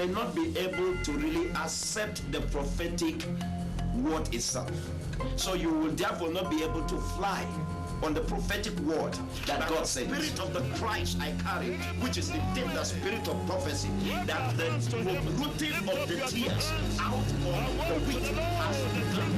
may not be able to really accept the prophetic word itself. So you will therefore not be able to fly on the prophetic word that God says. The spirit of the Christ I carry, which is indeed the spirit of prophecy, that the rooting of the tears out of the wheat has begun.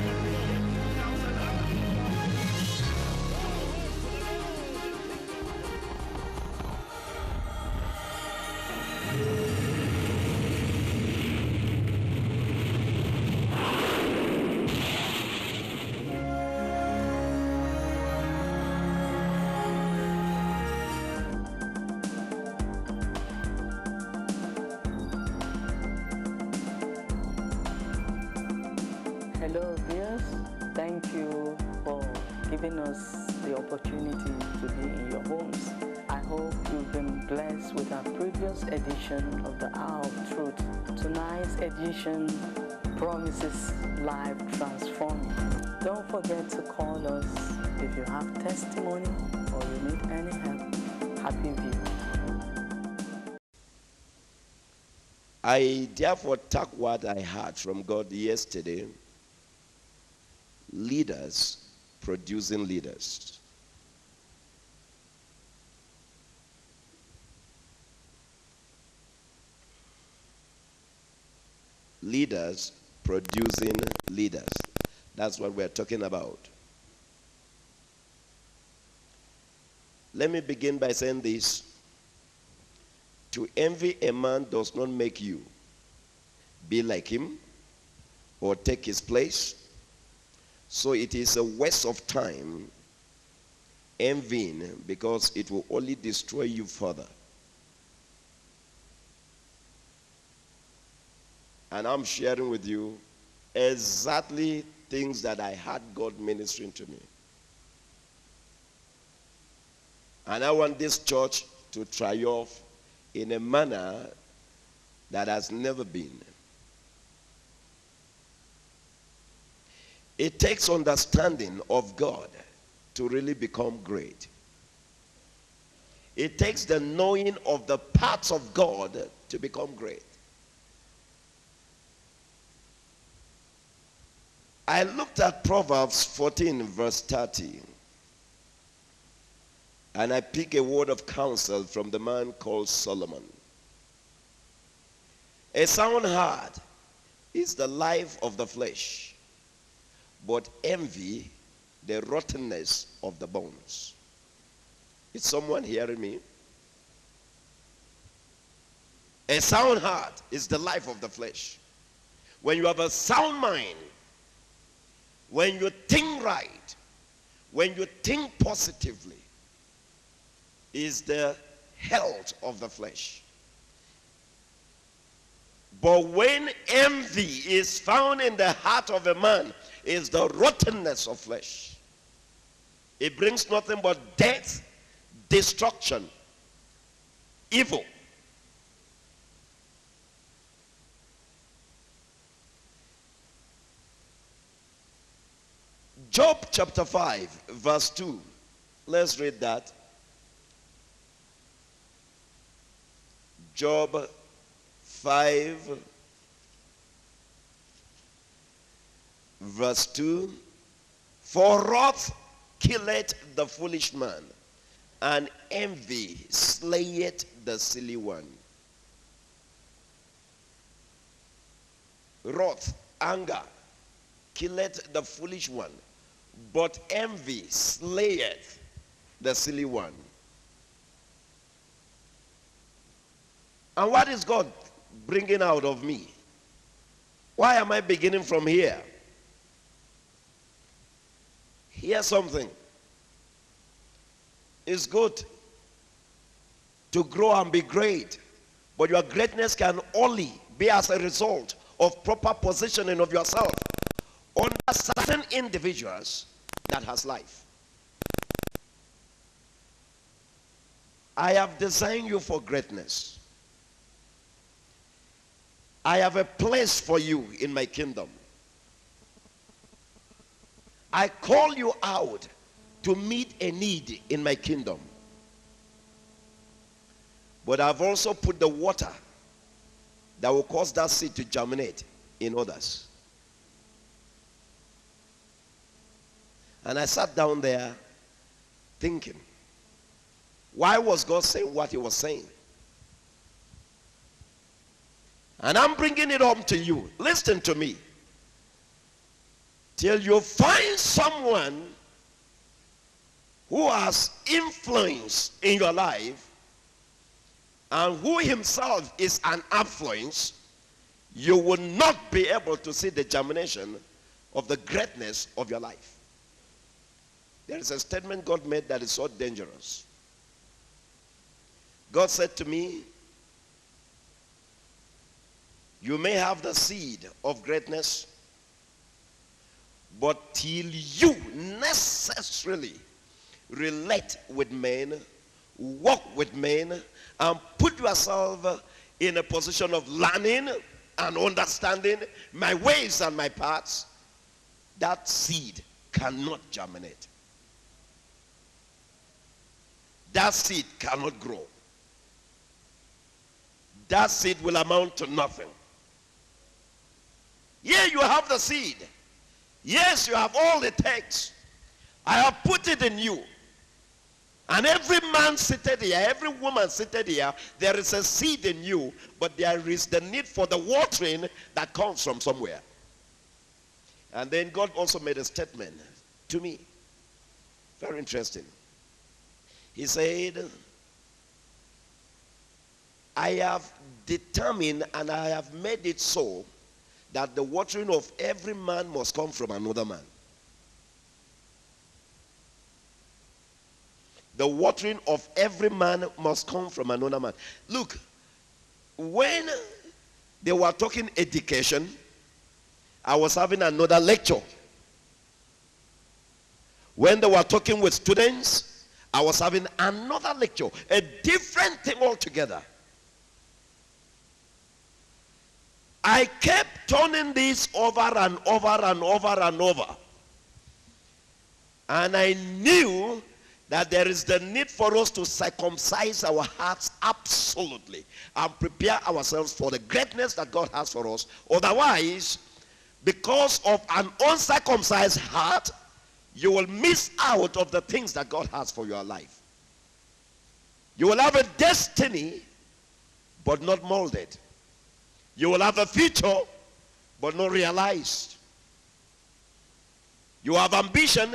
Hello viewers, thank you for giving us the opportunity to be in your homes. I hope you've been blessed with our previous edition of the Hour of Truth. Tonight's edition promises life transforming. Don't forget to call us if you have testimony or you need any help. Happy viewing. I therefore took what I heard from God yesterday. Leaders producing leaders. Leaders producing leaders. That's what we're talking about. Let me begin by saying this. To envy a man does not make you be like him or take his place. So it is a waste of time envying, because it will only destroy you further. And I'm sharing with you exactly things that I had God ministering to me. And I want this church to triumph in a manner that has never been. It takes understanding of God to really become great. It takes the knowing of the parts of God to become great. I looked at Proverbs 14 verse 30. And I picked a word of counsel from the man called Solomon. A sound heart is the life of the flesh, but envy the rottenness of the bones. Is someone hearing me? A sound heart is the life of the flesh. When you have a sound mind, when you think right, when you think positively, is the health of the flesh. But when envy is found in the heart of a man, is the rottenness of flesh. It brings nothing but death, destruction, evil. Job chapter 5 verse 2. Let's read that. Job 5 verse 2. For wrath killeth the foolish man, and envy slayeth the silly one. Wrath, anger, killeth the foolish one, but envy slayeth the silly one. And what is God bringing out of me? Why am I beginning from here? Here's something. It's good to grow and be great, but your greatness can only be as a result of proper positioning of yourself under certain individuals that has life. I have designed you for greatness. I have a place for you in my kingdom. I call you out to meet a need in my kingdom. But I've also put the water that will cause that seed to germinate in others. And I sat down there thinking, why was God saying what he was saying? And I'm bringing it home to you. Listen to me. Till you find someone who has influence in your life and who himself is an affluence, you will not be able to see the germination of the greatness of your life. There is a statement God made that is so dangerous. God said to me, you may have the seed of greatness, but till you necessarily relate with men, walk with men, and put yourself in a position of learning and understanding my ways and my paths, that seed cannot germinate. That seed cannot grow. That seed will amount to nothing. Yeah, you have the seed. Yes, you have all it takes. I have put it in you. And every man seated here, every woman seated here, there is a seed in you, but there is the need for the watering that comes from somewhere. And then God also made a statement to me. Very interesting. He said, I have determined and I have made it so that the watering of every man must come from another man. The watering of every man must come from another man. Look, when they were talking education, I was having another lecture. When they were talking with students, I was having another lecture. A different thing altogether. I kept turning this over and over and over and over. And I knew that there is the need for us to circumcise our hearts absolutely and prepare ourselves for the greatness that God has for us. Otherwise, because of an uncircumcised heart, you will miss out of the things that God has for your life. You will have a destiny, but not molded. You will have a future, but not realized. You have ambition,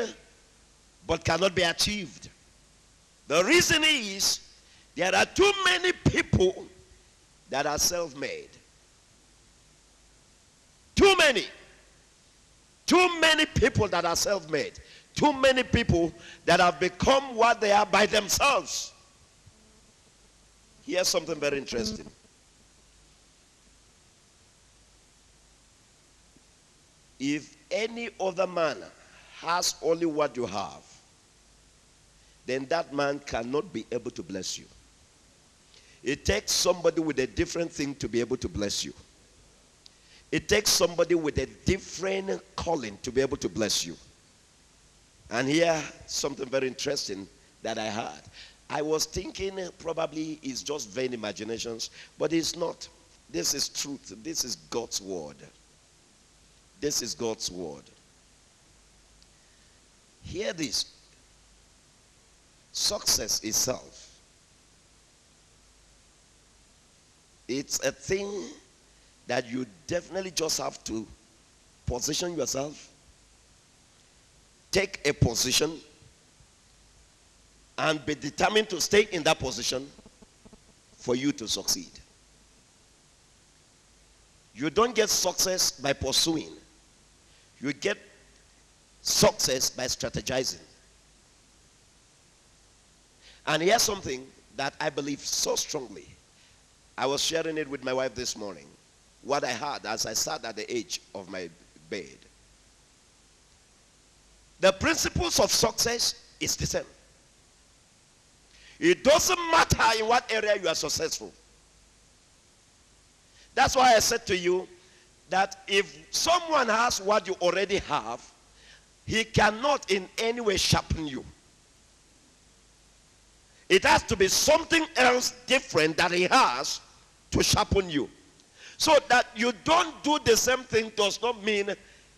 but cannot be achieved. The reason is, there are too many people that are self-made. Too many. Too many people that are self-made. Too many people that have become what they are by themselves. Here's something very interesting. If any other man has only what you have, then that man cannot be able to bless you. It takes somebody with a different thing to be able to bless you. It takes somebody with a different calling to be able to bless you. And here, something very interesting that I heard. I was thinking probably it's just vain imaginations, but it's not. This is truth. This is God's word. This is God's word. Hear this. Success itself, it's a thing that you definitely just have to position yourself, take a position, and be determined to stay in that position for you to succeed. You don't get success by pursuing. You get success by strategizing. And here's something that I believe so strongly. I was sharing it with my wife this morning. What I heard as I sat at the edge of my bed. The principles of success is the same. It doesn't matter in what area you are successful. That's why I said to you that if someone has what you already have, he cannot in any way sharpen you. It has to be something else different that he has to sharpen you. So that you don't do the same thing does not mean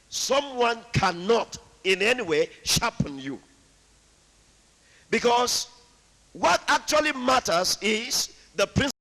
someone cannot in any way sharpen you. Because what actually matters is the principle